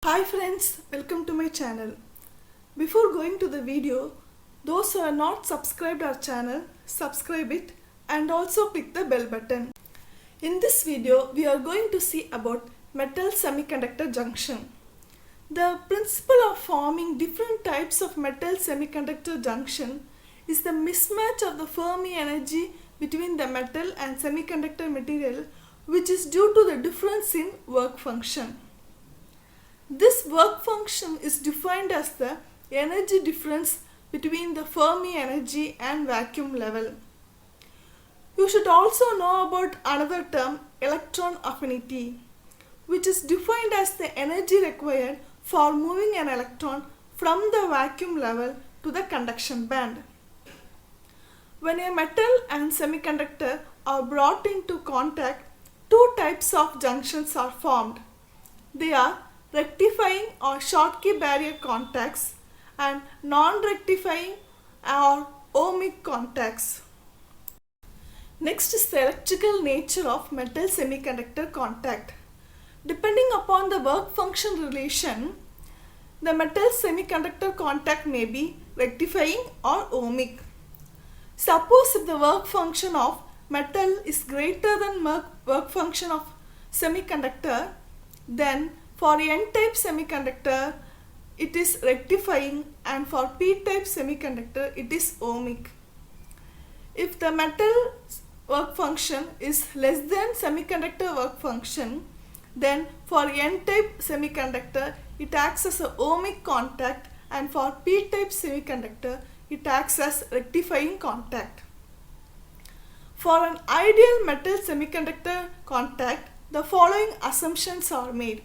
Hi friends, welcome to my channel. Before going to the video, those who are not subscribed our channel, subscribe it and also click the bell button. In this video, we are going to see about metal semiconductor junction. The principle of forming different types of metal semiconductor junction is the mismatch of the Fermi energy between the metal and semiconductor material, which is due to the difference in work function. This work function is defined as the energy difference between the Fermi energy and vacuum level. You should also know about another term, electron affinity, which is defined as the energy required for moving an electron from the vacuum level to the conduction band. When a metal and semiconductor are brought into contact, two types of junctions are formed. They are rectifying or Schottky barrier contacts and non-rectifying or ohmic contacts. Next is the electrical nature of metal semiconductor contact. Depending upon the work function relation, the metal semiconductor contact may be rectifying or ohmic. Suppose if the work function of metal is greater than work function of semiconductor, then for N-type semiconductor, it is rectifying, and for P-type semiconductor, it is ohmic. If the metal work function is less than semiconductor work function, then for N-type semiconductor, it acts as a ohmic contact, and for P-type semiconductor, it acts as rectifying contact. For an ideal metal semiconductor contact, the following assumptions are made.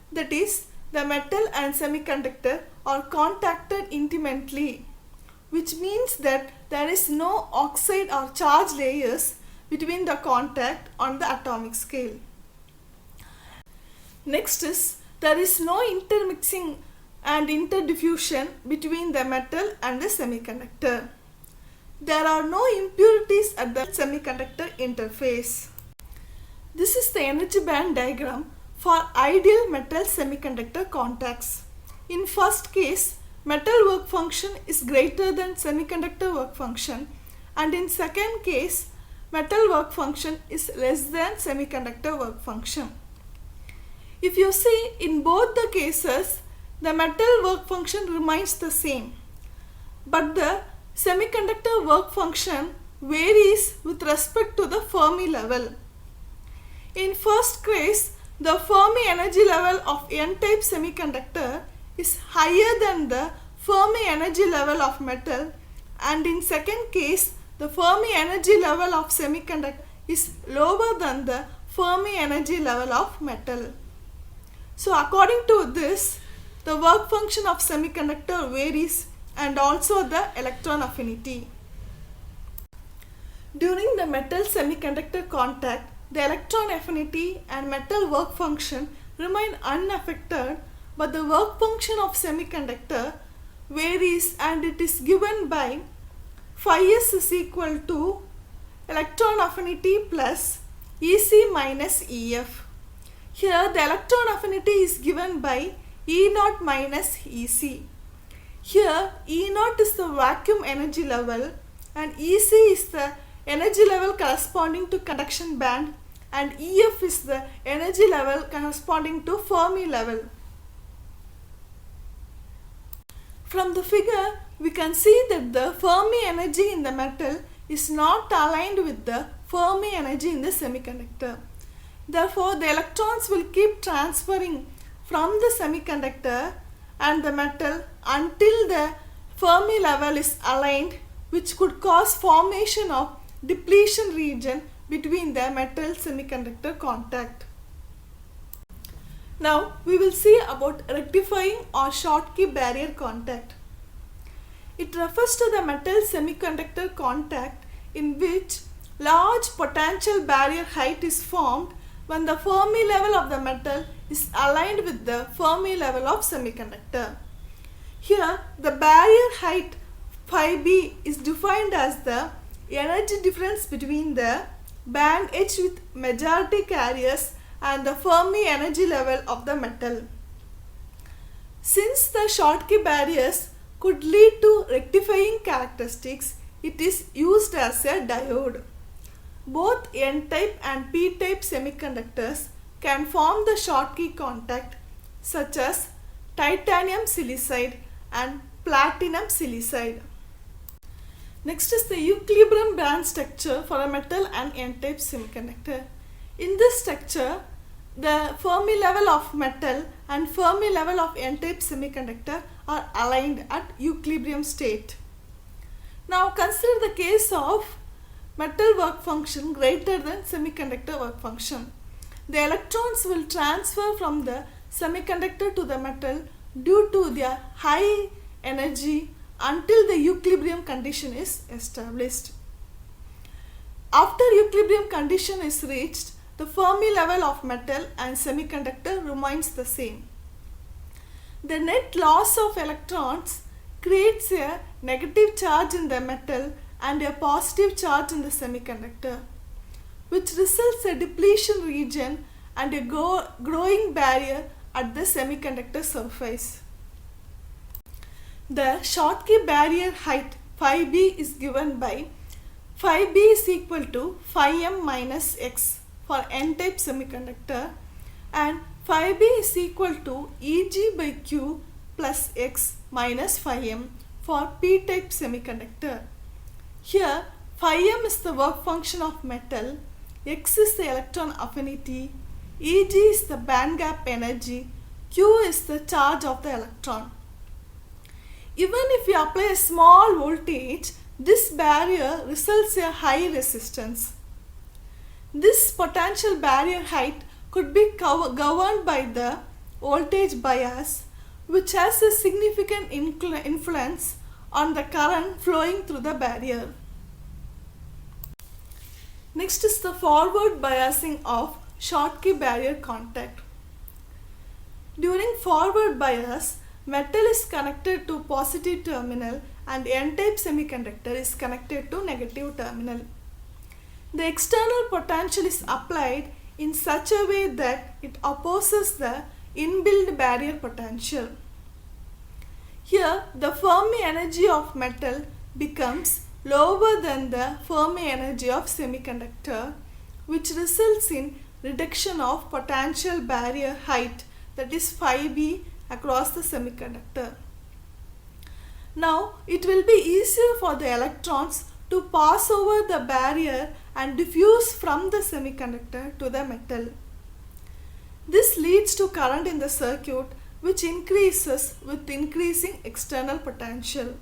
That is, the metal and semiconductor are contacted intimately, which means that there is no oxide or charge layers between the contact on the atomic scale. Next is, there is no intermixing and interdiffusion between the metal and the semiconductor. There are no impurities at the semiconductor interface. This is the energy band diagram for ideal metal semiconductor contacts. In first case, metal work function is greater than semiconductor work function, and in second case, metal work function is less than semiconductor work function. If you see, in both the cases, the metal work function remains the same, but the semiconductor work function varies with respect to the Fermi level. In first case, the Fermi energy level of N-type semiconductor is higher than the Fermi energy level of metal, and in second case, the Fermi energy level of semiconductor is lower than the Fermi energy level of metal. So according to this, the work function of semiconductor varies, and also the electron affinity. During the metal semiconductor contact, the electron affinity and metal work function remain unaffected, but the work function of semiconductor varies, and it is given by phi s is equal to electron affinity plus EC minus EF. Here the electron affinity is given by E0 minus EC. Here E0 is the vacuum energy level and EC is the energy level corresponding to conduction band, and EF is the energy level corresponding to Fermi level. From the figure, we can see that the Fermi energy in the metal is not aligned with the Fermi energy in the semiconductor. Therefore, the electrons will keep transferring from the semiconductor and the metal until the Fermi level is aligned, which could cause formation of depletion region between the metal semiconductor contact. Now we will see about rectifying or Schottky barrier contact. It refers to the metal semiconductor contact in which large potential barrier height is formed when the Fermi level of the metal is aligned with the Fermi level of semiconductor. Here the barrier height phi b is defined as the energy difference between the band H with majority carriers and the Fermi energy level of the metal. Since the Schottky barriers could lead to rectifying characteristics, it is used as a diode. Both N-type and P-type semiconductors can form the Schottky contact, such as titanium silicide and platinum silicide. Next is the equilibrium band structure for a metal and N-type semiconductor. In this structure, the Fermi level of metal and Fermi level of N-type semiconductor are aligned at equilibrium state. Now consider the case of metal work function greater than semiconductor work function. The electrons will transfer from the semiconductor to the metal due to their high energy until the equilibrium condition is established. After equilibrium condition is reached, the Fermi level of metal and semiconductor remains the same. The net loss of electrons creates a negative charge in the metal and a positive charge in the semiconductor, which results in a depletion region and a growing barrier at the semiconductor surface. The Schottky barrier height phi b is given by phi b is equal to phi m minus x for N-type semiconductor and phi b is equal to Eg by Q plus x minus phi m for P-type semiconductor. Here phi m is the work function of metal, x is the electron affinity, Eg is the band gap energy, Q is the charge of the electron. Even if we apply a small voltage, this barrier results in a high resistance. This potential barrier height could be governed by the voltage bias, which has a significant influence on the current flowing through the barrier. Next is the forward biasing of Schottky barrier contact. During forward bias, metal is connected to positive terminal and N-type semiconductor is connected to negative terminal. The external potential is applied in such a way that it opposes the inbuilt barrier potential. Here, the Fermi energy of metal becomes lower than the Fermi energy of semiconductor, which results in reduction of potential barrier height, that is phi b, across the semiconductor. Now, it will be easier for the electrons to pass over the barrier and diffuse from the semiconductor to the metal. This leads to current in the circuit, which increases with increasing external potential.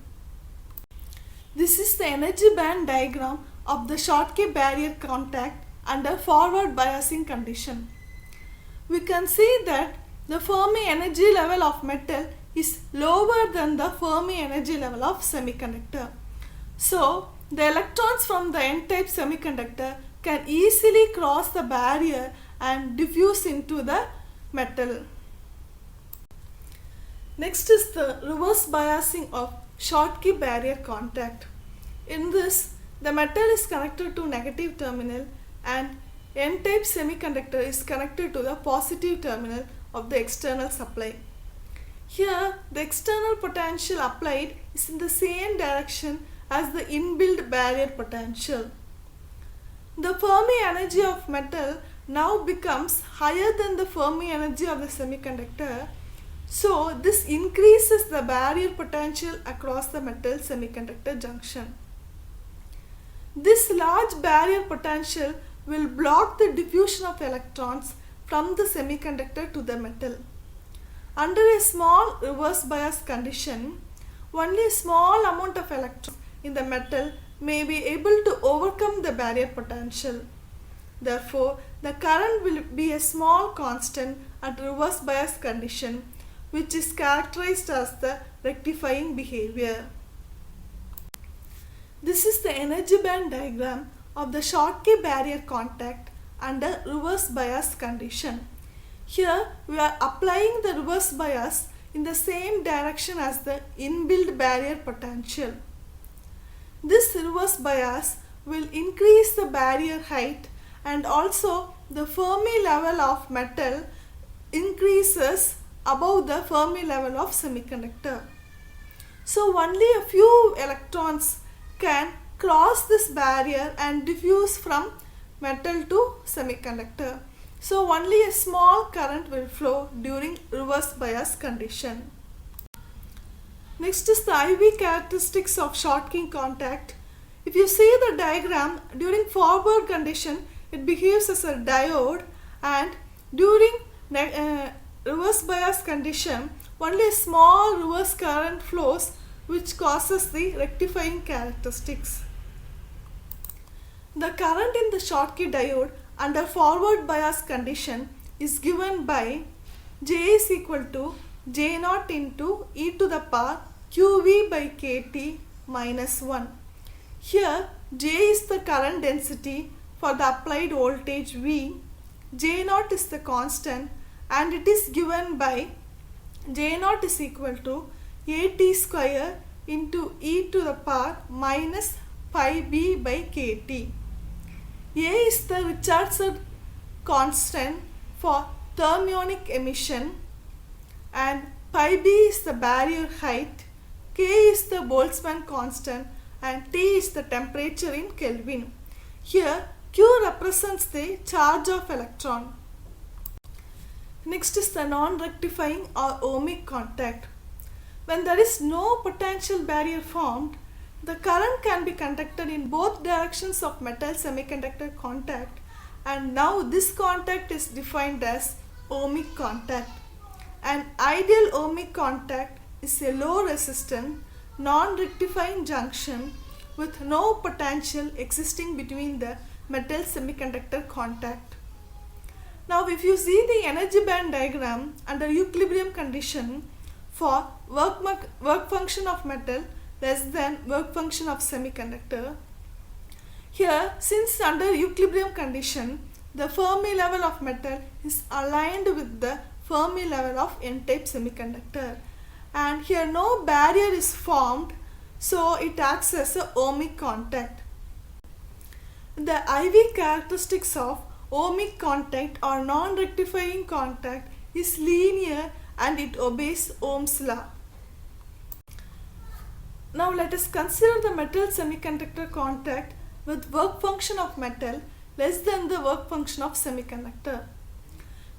This is the energy band diagram of the Schottky barrier contact under forward biasing condition. We can see that the Fermi energy level of metal is lower than the Fermi energy level of semiconductor. So, the electrons from the N-type semiconductor can easily cross the barrier and diffuse into the metal. Next is the reverse biasing of Schottky barrier contact. In this, the metal is connected to negative terminal and N-type semiconductor is connected to the positive terminal of the external supply. Here, the external potential applied is in the same direction as the inbuilt barrier potential. The Fermi energy of metal now becomes higher than the Fermi energy of the semiconductor, so this increases the barrier potential across the metal semiconductor junction. This large barrier potential will block the diffusion of electrons from the semiconductor to the metal. Under a small reverse bias condition, only a small amount of electrons in the metal may be able to overcome the barrier potential. Therefore, the current will be a small constant at reverse bias condition, which is characterized as the rectifying behavior. This is the energy band diagram of the Schottky barrier contact under reverse bias condition. Here we are applying the reverse bias in the same direction as the inbuilt barrier potential. This reverse bias will increase the barrier height and also the Fermi level of metal increases above the Fermi level of semiconductor. So only a few electrons can cross this barrier and diffuse from metal to semiconductor. So only a small current will flow during reverse bias condition. Next is the IV characteristics of Schottky contact. If you see the diagram, during forward condition it behaves as a diode, and during reverse bias condition only a small reverse current flows, which causes the rectifying characteristics. The current in the Schottky diode under forward bias condition is given by J is equal to J0 into e to the power QV by KT minus 1. Here J is the current density for the applied voltage V, J0 is the constant, and it is given by J0 is equal to AT square into e to the power minus 5B by KT. A is the Richardson constant for thermionic emission, and pi b is the barrier height, K is the Boltzmann constant, and T is the temperature in Kelvin. Here Q represents the charge of electron. Next is the non-rectifying or ohmic contact. When there is no potential barrier formed, the current can be conducted in both directions of metal semiconductor contact, and now this contact is defined as ohmic contact. An ideal ohmic contact is a low resistance, non-rectifying junction with no potential existing between the metal semiconductor contact. Now if you see the energy band diagram under equilibrium condition for work function of metal less than work function of semiconductor, here since under equilibrium condition the Fermi level of metal is aligned with the Fermi level of n-type semiconductor, and here no barrier is formed, so it acts as a ohmic contact. The IV characteristics of ohmic contact or non-rectifying contact is linear and it obeys Ohm's law. Now let us consider the metal semiconductor contact with work function of metal less than the work function of semiconductor.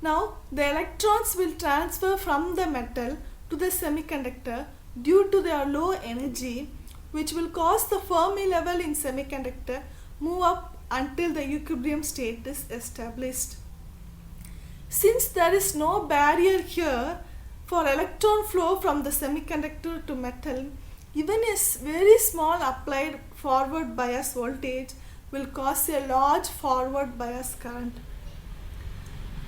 Now the electrons will transfer from the metal to the semiconductor due to their low energy, which will cause the Fermi level in semiconductor move up until the equilibrium state is established. Since there is no barrier here for electron flow from the semiconductor to metal, even a very small applied forward bias voltage will cause a large forward bias current.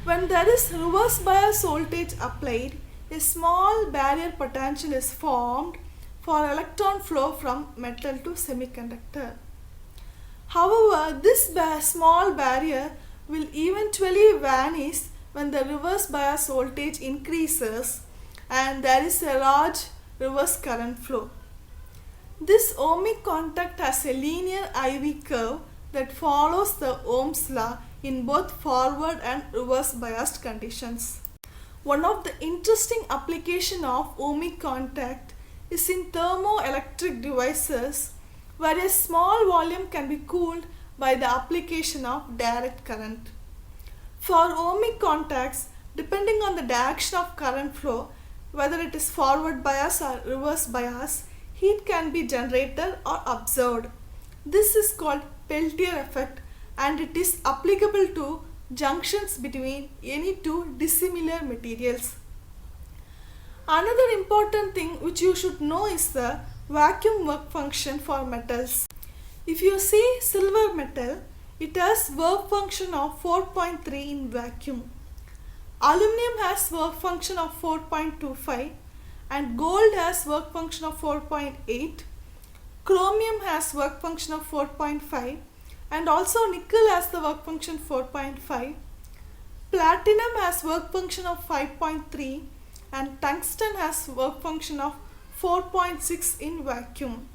When there is reverse bias voltage applied, a small barrier potential is formed for electron flow from metal to semiconductor. However, this small barrier will eventually vanish when the reverse bias voltage increases and there is a large reverse current flow. This ohmic contact has a linear IV curve that follows the Ohm's law in both forward and reverse biased conditions. One of the interesting applications of ohmic contact is in thermoelectric devices, where a small volume can be cooled by the application of direct current. For ohmic contacts, depending on the direction of current flow, whether it is forward bias or reverse bias, heat can be generated or absorbed. This is called Peltier effect, and it is applicable to junctions between any two dissimilar materials. Another important thing which you should know is the vacuum work function for metals. If you see silver metal, it has work function of 4.3 in vacuum. Aluminum has work function of 4.25 and gold has work function of 4.8. Chromium has work function of 4.5 and also nickel has the work function 4.5. Platinum has work function of 5.3 and tungsten has work function of 4.6 in vacuum.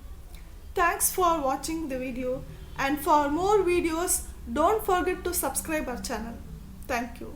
Thanks for watching the video, and for more videos don't forget to subscribe our channel. Thank you.